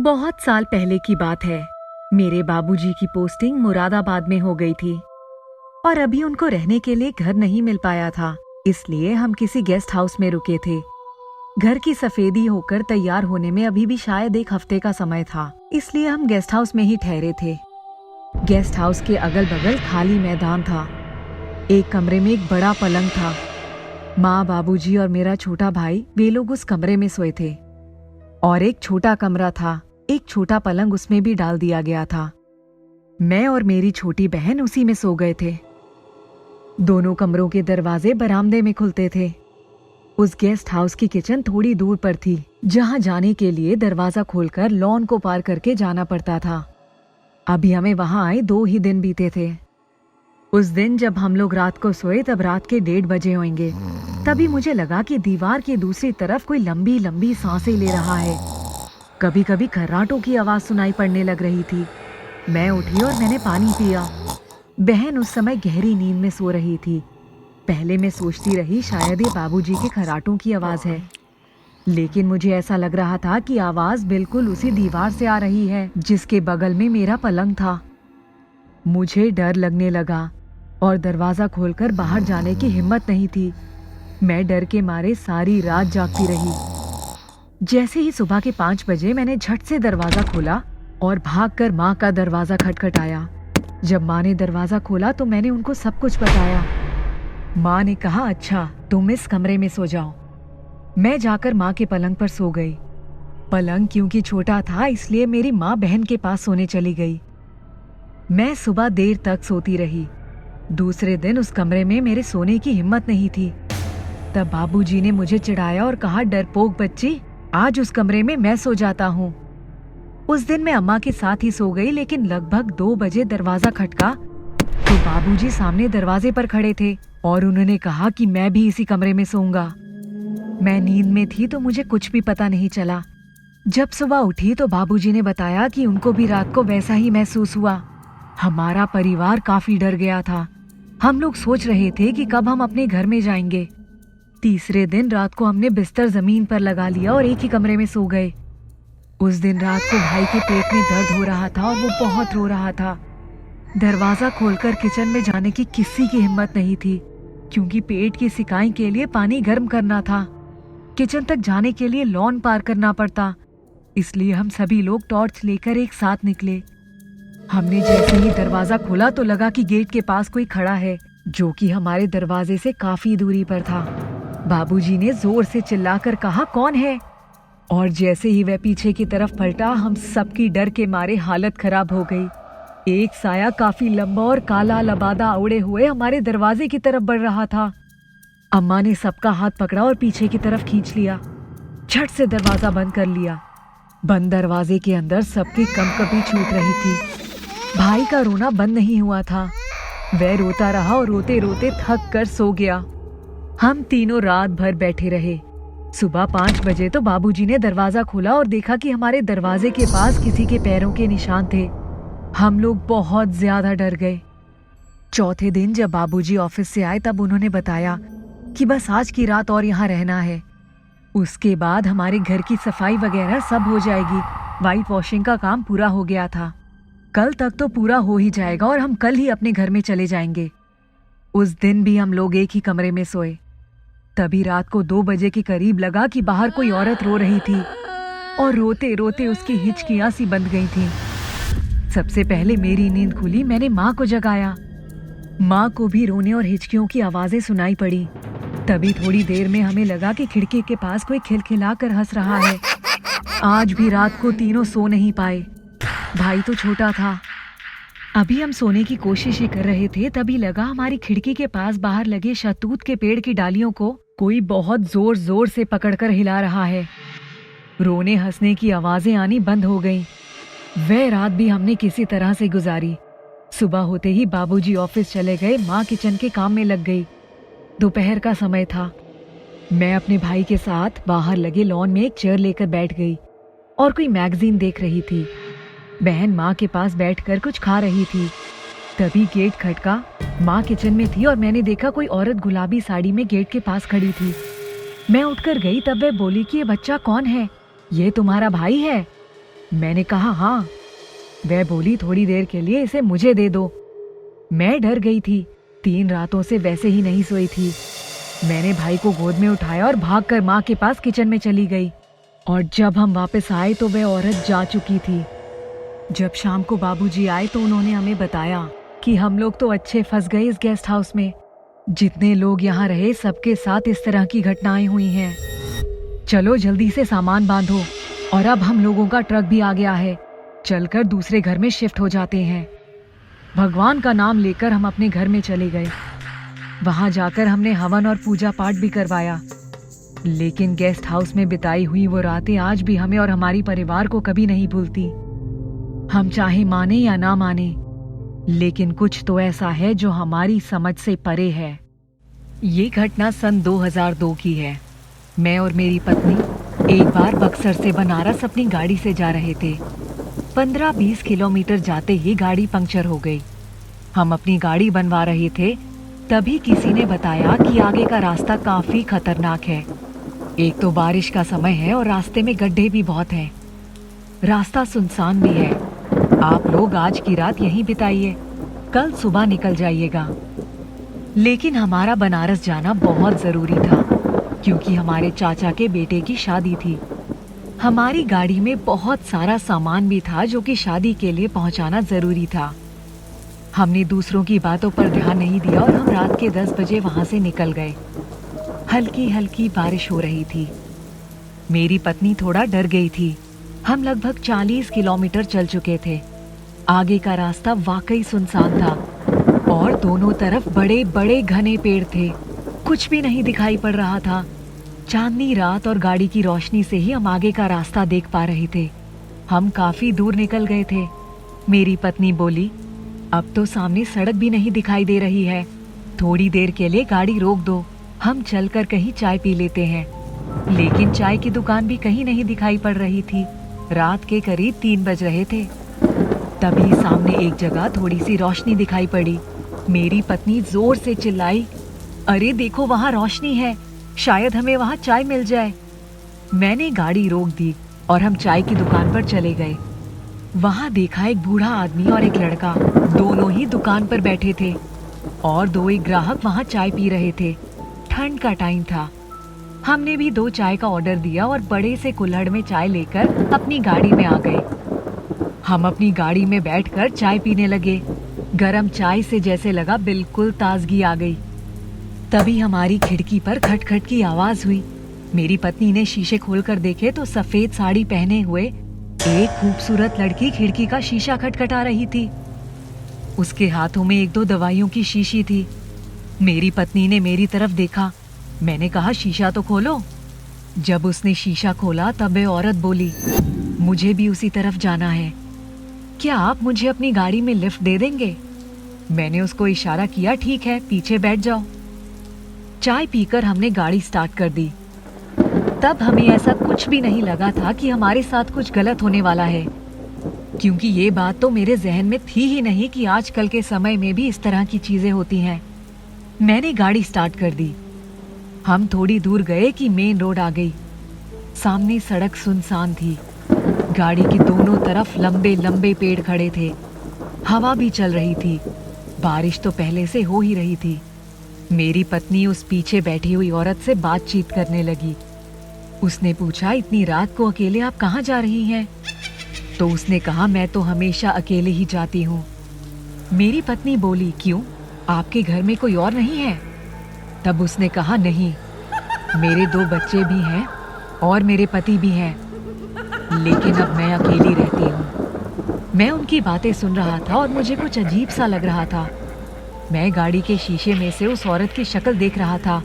बहुत साल पहले की बात है। मेरे बाबूजी की पोस्टिंग मुरादाबाद में हो गई थी और अभी उनको रहने के लिए घर नहीं मिल पाया था, इसलिए हम किसी गेस्ट हाउस में रुके थे। घर की सफेदी होकर तैयार होने में अभी भी शायद एक हफ्ते का समय था, इसलिए हम गेस्ट हाउस में ही ठहरे थे। गेस्ट हाउस के अगल बगल खाली मैदान था। एक कमरे में एक बड़ा पलंग था। माँ, बाबूजी और मेरा छोटा भाई, वे लोग उस कमरे में सोए थे। और एक छोटा कमरा था, एक छोटा पलंग उसमें भी डाल दिया गया था। मैं और मेरी छोटी बहन उसी में सो गए थे। दोनों कमरों के दरवाजे बरामदे में खुलते थे। उस गेस्ट हाउस की किचन थोड़ी दूर पर थी, जहां जाने के लिए दरवाजा खोलकर लॉन को पार करके जाना पड़ता था। अभी हमें वहां आए 2 ही दिन बीते थे। उस दिन जब हम लोग रात को सोए तब रात के 1:30 बजे होंगे। तभी मुझे लगा कि दीवार की दूसरी तरफ कोई लंबी लंबी सांसें ले रहा है। कभी कभी खर्राटों की आवाज सुनाई पड़ने लग रही थी। मैं उठी और मैंने पानी पिया। बहन उस समय गहरी नींद में सो रही थी। पहले मैं सोचती रही शायद ये बाबूजी के खर्राटों की आवाज है, लेकिन मुझे ऐसा लग रहा था कि आवाज बिल्कुल उसी दीवार से आ रही है जिसके बगल में मेरा पलंग था। मुझे डर लगने लगा और दरवाजा खोलकर बाहर जाने की हिम्मत नहीं थी। मैं डर के मारे सारी रात जागती रही। जैसे ही सुबह के 5 बजे मैंने झट से दरवाजा खोला और भागकर माँ का दरवाजा खटखटाया। जब माँ ने दरवाजा खोला तो मैंने उनको सब कुछ बताया। माँ ने कहा, अच्छा तुम इस कमरे में सो जाओ। मैं जाकर माँ के पलंग पर सो गई। पलंग क्योंकि छोटा था, इसलिए मेरी माँ बहन के पास सोने चली गई। मैं सुबह देर तक सोती रही। दूसरे दिन उस कमरे में मेरे सोने की हिम्मत नहीं थी। तब बाबूजी ने मुझे चिढ़ाया और कहा, डरपोक बच्ची, आज उस कमरे में मैं सो जाता हूँ। उस दिन मैं अम्मा के साथ ही सो गई, लेकिन लगभग 2 बजे दरवाजा खटका तो बाबूजी सामने दरवाजे पर खड़े थे और उन्होंने कहा कि मैं भी इसी कमरे में सोऊंगा। मैं नींद में थी तो मुझे कुछ भी पता नहीं चला। जब सुबह उठी तो बाबूजी ने बताया कि उनको भी रात को वैसा ही महसूस हुआ। हमारा परिवार काफी डर गया था। हम लोग सोच रहे थे कि कब हम अपने घर में जाएंगे। तीसरे दिन रात को हमने बिस्तर जमीन पर लगा लिया और एक ही कमरे में सो गए। उस दिन रात को भाई के पेट में दर्द हो रहा था और वो बहुत रो रहा था। दरवाजा खोलकर किचन में जाने की किसी की हिम्मत नहीं थी, क्योंकि पेट की सिकाई के लिए पानी गर्म करना था। किचन तक जाने के लिए लॉन पार करना पड़ता, इसलिए हम सभी लोग टॉर्च लेकर एक साथ निकले। हमने जैसे ही दरवाजा खोला तो लगा कि गेट के पास कोई खड़ा है, जो कि हमारे दरवाजे से काफी दूरी पर था। बाबूजी ने जोर से चिल्लाकर कहा, कौन है? और जैसे ही वह पीछे की तरफ पलटा, हम सबकी डर के मारे हालत खराब हो गई। एक साया काफी लंबा और काला लबादा उड़े हुए हमारे दरवाजे की तरफ बढ़ रहा था। अम्मा ने सबका हाथ पकड़ा और पीछे की तरफ खींच लिया। झट से दरवाजा बंद कर लिया। बंद दरवाजे के अंदर सबकी कंपकपी छूट रही थी। भाई का रोना बंद नहीं हुआ था। वह रोता रहा और रोते रोते थक कर सो गया। हम तीनों रात भर बैठे रहे। सुबह 5 बजे तो बाबूजी ने दरवाजा खोला और देखा कि हमारे दरवाजे के पास किसी के पैरों के निशान थे। हम लोग बहुत ज्यादा डर गए। चौथे दिन जब बाबूजी ऑफिस से आए तब उन्होंने बताया कि बस आज की रात और यहाँ रहना है। उसके बाद हमारे घर की सफाई वगैरह सब हो जाएगी। व्हाइट वॉशिंग का काम पूरा हो गया था। कल तक तो पूरा हो ही जाएगा और हम कल ही अपने घर में चले जाएंगे। उस दिन भी हम लोग एक ही कमरे में सोए। तभी रात को 2 बजे के करीब लगा कि बाहर कोई औरत रो रही थी और रोते रोते उसकी हिचकियां सी बंद गई थी। सबसे पहले मेरी नींद खुली। मैंने माँ को जगाया। माँ को भी रोने और हिचकियों की आवाजें सुनाई पड़ी। तभी थोड़ी देर में हमें लगा कि खिड़की के पास कोई खिलखिला कर हंस रहा है। आज भी रात को तीनों सो नहीं पाए। भाई तो छोटा था। अभी हम सोने की कोशिश ही कर रहे थे, तभी लगा हमारी खिड़की के पास बाहर लगे शहतूत के पेड़ की डालियों को कोई बहुत जोर जोर से पकड़कर हिला रहा है। रोने हंसने की आवाजें आनी बंद हो गईं। वह रात भी हमने किसी तरह से गुजारी। सुबह होते ही बाबूजी ऑफिस चले गए। माँ किचन के काम में लग गई। दोपहर का समय था। मैं अपने भाई के साथ बाहर लगे लॉन में एक चेयर लेकर बैठ गई और कोई मैगजीन देख रही थी। बहन माँ के पास बैठकर कुछ खा रही थी। तभी गेट खटका। माँ किचन में थी और मैंने देखा कोई औरत गुलाबी साड़ी में गेट के पास खड़ी थी। मैं उठकर गई तब वह बोली कि ये बच्चा कौन है? ये तुम्हारा भाई है? मैंने कहा हाँ। वह बोली थोड़ी देर के लिए इसे मुझे दे दो। मैं डर गई थी, 3 रातों से वैसे ही नहीं सोई थी। मैंने भाई को गोद में उठाया और भागकर माँ के पास किचन में चली गई। और जब हम वापस आए तो वह औरत जा चुकी थी। जब शाम को बाबूजी आए तो उन्होंने हमें बताया कि हम लोग तो अच्छे फंस गए इस गेस्ट हाउस में। जितने लोग यहाँ रहे सबके साथ इस तरह की घटनाएं हुई हैं। चलो जल्दी से सामान बांधो, और अब हम लोगों का ट्रक भी आ गया है, चलकर दूसरे घर में शिफ्ट हो जाते हैं। भगवान का नाम लेकर हम अपने घर में चले गए। वहां जाकर हमने हवन और पूजा पाठ भी करवाया। लेकिन गेस्ट हाउस में बिताई हुई वो रातें आज भी हमें और हमारी परिवार को कभी नहीं भूलती। हम चाहे माने या ना माने, लेकिन कुछ तो ऐसा है जो हमारी समझ से परे है। ये घटना सन 2002 की है। मैं और मेरी पत्नी एक बार बक्सर से बनारस अपनी गाड़ी से जा रहे थे। 15-20 किलोमीटर जाते ही गाड़ी पंक्चर हो गई। हम अपनी गाड़ी बनवा रहे थे, तभी किसी ने बताया कि आगे का रास्ता काफी खतरनाक है। एक तो बारिश का समय है और रास्ते में गड्ढे भी बहुत हैं। रास्ता सुनसान भी है। आप लोग आज की रात यहीं बिताइए, कल सुबह निकल जाइएगा। लेकिन हमारा बनारस जाना बहुत जरूरी था, क्योंकि हमारे चाचा के बेटे की शादी थी। हमारी गाड़ी में बहुत सारा सामान भी था जो कि शादी के लिए पहुंचाना जरूरी था। हमने दूसरों की बातों पर ध्यान नहीं दिया और हम रात के 10 बजे वहां से निकल गए। हल्की हल्की बारिश हो रही थी। मेरी पत्नी थोड़ा डर गई थी। हम लगभग 40 किलोमीटर चल चुके थे। आगे का रास्ता वाकई सुनसान था और दोनों तरफ बड़े बड़े घने पेड़ थे। कुछ भी नहीं दिखाई पड़ रहा था। चांदनी रात और गाड़ी की रोशनी से ही हम आगे का रास्ता देख पा रहे थे। हम काफी दूर निकल गए थे। मेरी पत्नी बोली, अब तो सामने सड़क भी नहीं दिखाई दे रही है, थोड़ी देर के लिए गाड़ी रोक दो, हम चलकर कहीं चाय पी लेते हैं। लेकिन चाय की दुकान भी कहीं नहीं दिखाई पड़ रही थी। रात के करीब 3 बज रहे थे। तभी सामने एक जगह थोड़ी सी रोशनी दिखाई पड़ी। मेरी पत्नी जोर से चिल्लाई, अरे देखो वहाँ रोशनी है, शायद हमें वहाँ चाय मिल जाए। मैंने गाड़ी रोक दी और हम चाय की दुकान पर चले गए। वहाँ देखा एक बूढ़ा आदमी और एक लड़का, दोनों ही दुकान पर बैठे थे और 2 एक ग्राहक वहाँ चाय पी रहे थे। ठंड का टाइम था। हमने भी 2 चाय का ऑर्डर दिया और बड़े से कुल्हड़ में चाय लेकर अपनी गाड़ी में आ गए। हम अपनी गाड़ी में बैठकर चाय पीने लगे। गरम चाय से जैसे लगा बिल्कुल ताजगी आ गई। तभी हमारी खिड़की पर खटखट की आवाज हुई। मेरी पत्नी ने शीशे खोलकर देखे तो सफेद साड़ी पहने हुए एक खूबसूरत लड़की खिड़की का शीशा खटखटा रही थी। उसके हाथों में 1-2 दवाइयों की शीशी थी। मेरी पत्नी ने मेरी तरफ देखा। मैंने कहा, शीशा तो खोलो। जब उसने शीशा खोला तब वह औरत बोली, मुझे भी उसी तरफ जाना है, क्या आप मुझे अपनी गाड़ी में लिफ्ट दे देंगे? मैंने उसको इशारा किया, ठीक है, पीछे बैठ जाओ। चाय पीकर हमने गाड़ी स्टार्ट कर दी। तब हमें ऐसा कुछ भी नहीं लगा था कि हमारे साथ कुछ गलत होने वाला है, क्योंकि ये बात तो मेरे जहन में थी ही नहीं कि आजकल के समय में भी इस तरह की चीजें होती हैं। मैंने गाड़ी स्टार्ट कर दी। हम थोड़ी दूर गए कि मेन रोड आ गई। सामने सड़क सुनसान थी। गाड़ी के दोनों तरफ लंबे लंबे पेड़ खड़े थे। हवा भी चल रही थी। बारिश तो पहले से हो ही रही थी। मेरी पत्नी उस पीछे बैठी हुई औरत से बातचीत करने लगी। उसने पूछा, इतनी रात को अकेले आप कहाँ जा रही हैं? तो उसने कहा, मैं तो हमेशा अकेले ही जाती हूँ। मेरी पत्नी बोली, क्यों, आपके घर में कोई और नहीं है? तब उसने कहा, नहीं, मेरे 2 बच्चे भी हैं और मेरे पति भी हैं, लेकिन अब मैं अकेली रहती हूँ। मैं उनकी बातें सुन रहा था और मुझे कुछ अजीब सा लग रहा था। मैं गाड़ी के शीशे में से उस औरत की शक्ल देख रहा था।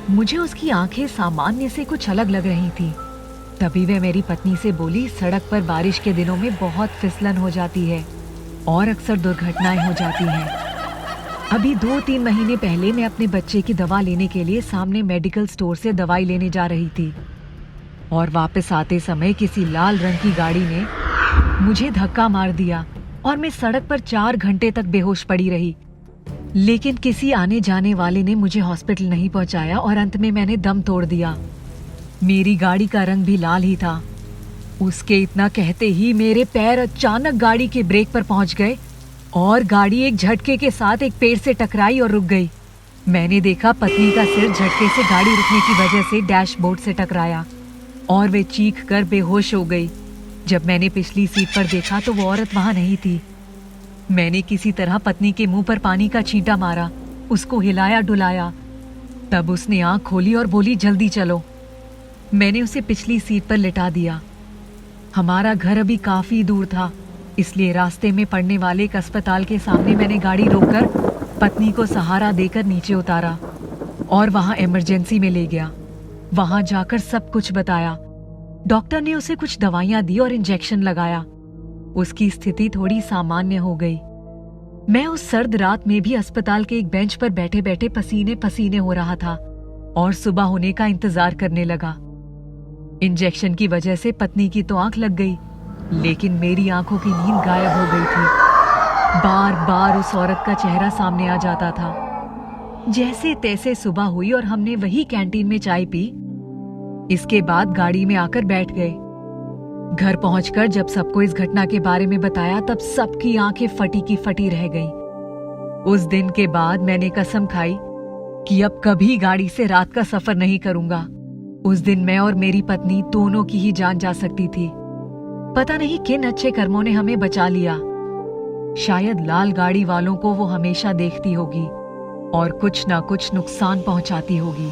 मुझे उसकी आंखें सामान्य से कुछ अलग लग रही थी। तभी वह मेरी पत्नी से बोली, सड़क पर बारिश के दिनों में बहुत फिसलन हो जाती है और अक्सर दुर्घटनाएं हो जाती हैं। अभी 2-3 महीने पहले मैं अपने बच्चे की दवा लेने के लिए सामने मेडिकल स्टोर से दवाई लेने जा रही थी और वापस आते समय किसी लाल रंग की गाड़ी ने मुझे धक्का मार दिया और मैं सड़क पर 4 घंटे तक बेहोश पड़ी रही। लेकिन किसी आने जाने वाले ने मुझे हॉस्पिटल नहीं पहुंचाया और अंत में मैंने दम तोड़ दिया। मेरी गाड़ी का रंग भी लाल ही था। उसके इतना कहते ही मेरे पैर अचानक गाड़ी के ब्रेक पर पहुंच गए और गाड़ी एक झटके के साथ एक पेड़ से टकराई और रुक गई। मैंने देखा पत्नी का सिर झटके से गाड़ी रुकने की वजह से डैशबोर्ड से टकराया और वे चीख कर बेहोश हो गई। जब मैंने पिछली सीट पर देखा तो वो औरत वहां नहीं थी। मैंने किसी तरह पत्नी के मुंह पर पानी का छींटा मारा, उसको हिलाया डुलाया। तब उसने आंख खोली और बोली, जल्दी चलो। मैंने उसे पिछली सीट पर लिटा दिया। हमारा घर अभी काफी दूर था, इसलिए रास्ते में पड़ने वाले एक अस्पताल के सामने मैंने गाड़ी रोककर पत्नी को सहारा देकर नीचे उतारा और वहां इमरजेंसी में ले गया। वहां जाकर सब कुछ बताया। डॉक्टर ने उसे कुछ दवाइयां दी और इंजेक्शन लगाया। उसकी स्थिति थोड़ी सामान्य हो गई। मैं उस सर्द रात में भी अस्पताल के एक बेंच पर बैठे बैठे पसीने पसीने हो रहा था और सुबह होने का इंतजार करने लगा। इंजेक्शन की वजह से पत्नी की तो आंख लग गई, लेकिन मेरी आंखों की नींद गायब हो गई थी। बार बार उस औरत का चेहरा सामने आ जाता था। जैसे तैसे सुबह हुई और हमने वही कैंटीन में चाय पी। इसके बाद गाड़ी में आकर बैठ गए। घर पहुंचकर जब सबको इस घटना के बारे में बताया तब सबकी आंखें फटी की फटी रह गईं। उस दिन के बाद मैंने कसम खाई कि अब कभी गाड़ी से रात का सफर नहीं करूंगा। उस दिन मैं और मेरी पत्नी दोनों की ही जान जा सकती थी। पता नहीं किन अच्छे कर्मों ने हमें बचा लिया। शायद लाल गाड़ी वालों को वो हमेशा देखती होगी और कुछ ना कुछ नुकसान पहुंचाती होगी।